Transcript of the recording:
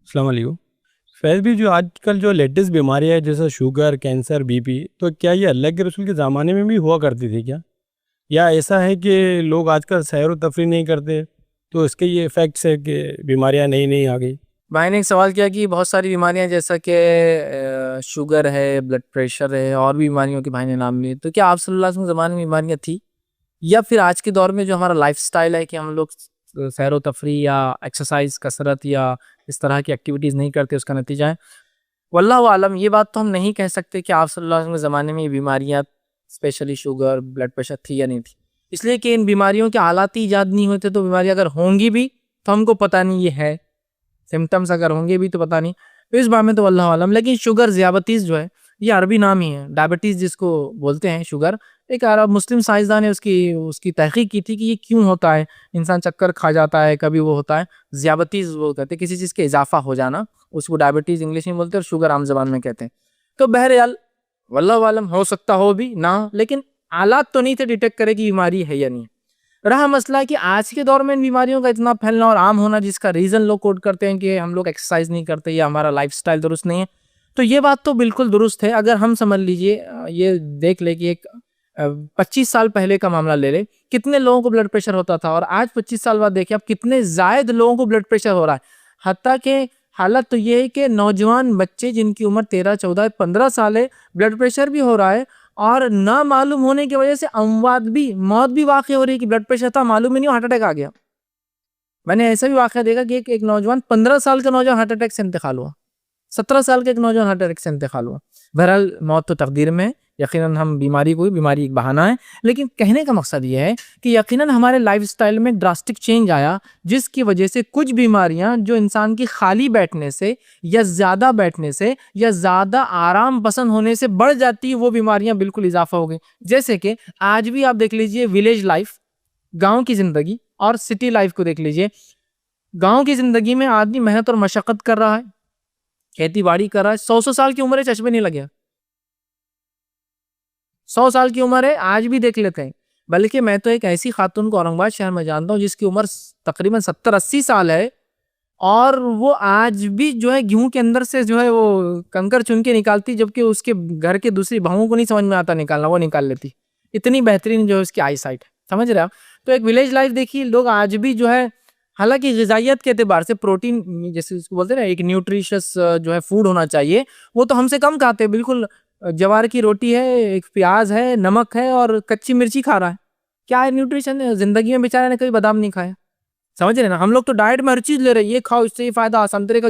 السلام علیکم فیض بھی. جو آج کل جو لیٹسٹ بیماریاں ہیں جیسے شوگر، کینسر، بی پی، تو کیا یہ اللہ کے رسول کے زمانے میں بھی ہوا کرتی تھی کیا؟ یا ایسا ہے کہ لوگ آج کل سیر و تفریح نہیں کرتے تو اس کے یہ افیکٹس ہے کہ بیماریاں نئی آ گئی؟ بھائی نے ایک سوال کیا کہ بہت ساری بیماریاں جیسا کہ شوگر ہے، بلڈ پریشر ہے، اور بھی بیماریوں کے بھائی نے نام لیے. تو کیا آپ صلی اللہ علیہ وسلم کے زمانے میں بیماریاں تھی، یا پھر آج کے دور میں جو ہمارا لائف سٹائل ہے کہ ہم لوگ سیر و تفریح یا ایکسرسائز، کسرت یا اس طرح کی ایکٹیویٹیز نہیں کرتے، اس کا نتیجہ ہے؟ واللہ عالم. یہ بات تو ہم نہیں کہہ سکتے کہ آپ صلی اللہ علیہ وسلم کے زمانے میں یہ بیماریاں اسپیشلی شوگر، بلڈ پریشر تھی یا نہیں تھی، اس لیے کہ ان بیماریوں کے حالات ہی ایجاد نہیں ہوتے. تو بیماریاں اگر ہوں گی بھی تو ہم کو پتہ نہیں یہ ہے، سمٹمز اگر ہوں گے بھی تو پتہ نہیں. تو اس بارے میں تو واللہ عالم. لیکن شوگر، ذیابطیس جو ہے، یہ عربی نام ہی ہے. ڈائبٹیز جس کو بولتے ہیں شوگر، ایک عرب مسلم سائنسدان نے اس کی تحقیق کی تھی کہ یہ کیوں ہوتا ہے. انسان چکر کھا جاتا ہے، کبھی وہ ہوتا ہے ذیابطیس، وہ کہتے ہیں کسی چیز کے اضافہ ہو جانا، اس کو ڈائبٹیز انگلش میں بولتے ہیں اور شوگر عام زبان میں کہتے ہیں. تو بہرحال واللہ عالم، ہو سکتا ہو بھی نہ، لیکن آلات تو نہیں تھے ڈیٹیکٹ کرے کہ بیماری ہے یا نہیں. رہا مسئلہ کہ آج کے دور میں ان بیماریوں کا اتنا پھیلنا اور عام ہونا، جس کا ریزن لوگ کوٹ کرتے ہیں کہ ہم لوگ ایکسرسائز نہیں کرتے یا ہمارا لائف سٹائل درست نہیں ہے. تو یہ بات تو بالکل درست ہے. اگر ہم سمجھ لیجئے، یہ دیکھ لے کہ ایک 25 سال پہلے کا معاملہ لے لے، کتنے لوگوں کو بلڈ پریشر ہوتا تھا، اور آج 25 سال بعد دیکھیں اب کتنے زائد لوگوں کو بلڈ پریشر ہو رہا ہے. حتیٰ کہ حالت تو یہ ہے کہ نوجوان بچے جن کی عمر 13، 14، 15 سال ہے، بلڈ پریشر بھی ہو رہا ہے، اور نہ معلوم ہونے کی وجہ سے موت بھی واقع ہو رہی ہے کہ بلڈ پریشر تھا، معلوم ہی نہیں، ہارٹ اٹیک آ گیا. میں نے ایسا بھی واقعہ دیکھا کہ ایک نوجوان 15 سال کا نوجوان ہارٹ اٹیک سے انتقال ہوا، 17 سال کے ایک نوجوان ہارٹ اٹیک سے انتقال ہوا. بہرحال موت تو تقدیر میں ہے. یقیناً ہم بیماری ایک بہانہ ہے، لیکن کہنے کا مقصد یہ ہے کہ یقیناً ہمارے لائف سٹائل میں ڈراسٹک چینج آیا، جس کی وجہ سے کچھ بیماریاں جو انسان کی خالی بیٹھنے سے یا زیادہ بیٹھنے سے یا زیادہ آرام پسند ہونے سے بڑھ جاتی، وہ بیماریاں بالکل اضافہ ہو گئی. جیسے کہ آج بھی آپ دیکھ لیجئے ویلیج لائف، گاؤں کی زندگی، اور سٹی لائف کو دیکھ لیجئے. گاؤں کی زندگی میں آدمی محنت اور مشقت کر رہا ہے، کھیتی باڑی کر رہا ہے، 100 سال کی عمر ہے، چشمے نہیں لگے. 100 سال کی عمر ہے، آج بھی دیکھ لیتے ہیں. بلکہ میں تو ایک ایسی خاتون کو اورنگ آباد شہر میں جانتا ہوں جس کی عمر تقریباً 70-80 سال ہے، اور وہ آج بھی جو ہے گیہوں کے اندر سے جو ہے وہ کنکر چن کے نکالتی، جبکہ اس کے گھر کے دوسری بہوؤں کو نہیں سمجھ میں آتا نکالنا، وہ نکال لیتی. اتنی بہترین جو ہے اس کی آئی سائٹ ہے، سمجھ رہے آپ؟ تو ایک ویلیج لائف دیکھیے، لوگ آج بھی جو ہے، حالانکہ غذائیت کے اعتبار سے پروٹین، جیسے اس کو بولتے ہیں نا، ایک نیوٹریشس جو ہے فوڈ ہونا چاہیے، وہ تو ہم سے کم کھاتے ہیں. بالکل جوار کی روٹی ہے، ایک پیاز ہے، نمک ہے، اور کچی مرچی کھا رہا ہے. کیا ہے نیوٹریشن؟ زندگی میں بیچارے نے کبھی بادام نہیں کھایا. سمجھ رہے نا؟ ہم لوگ تو ڈائٹ میں ہر چیز لے رہے ہیں، یہ کھاؤ اس سے یہ فائدہ، سنترے کا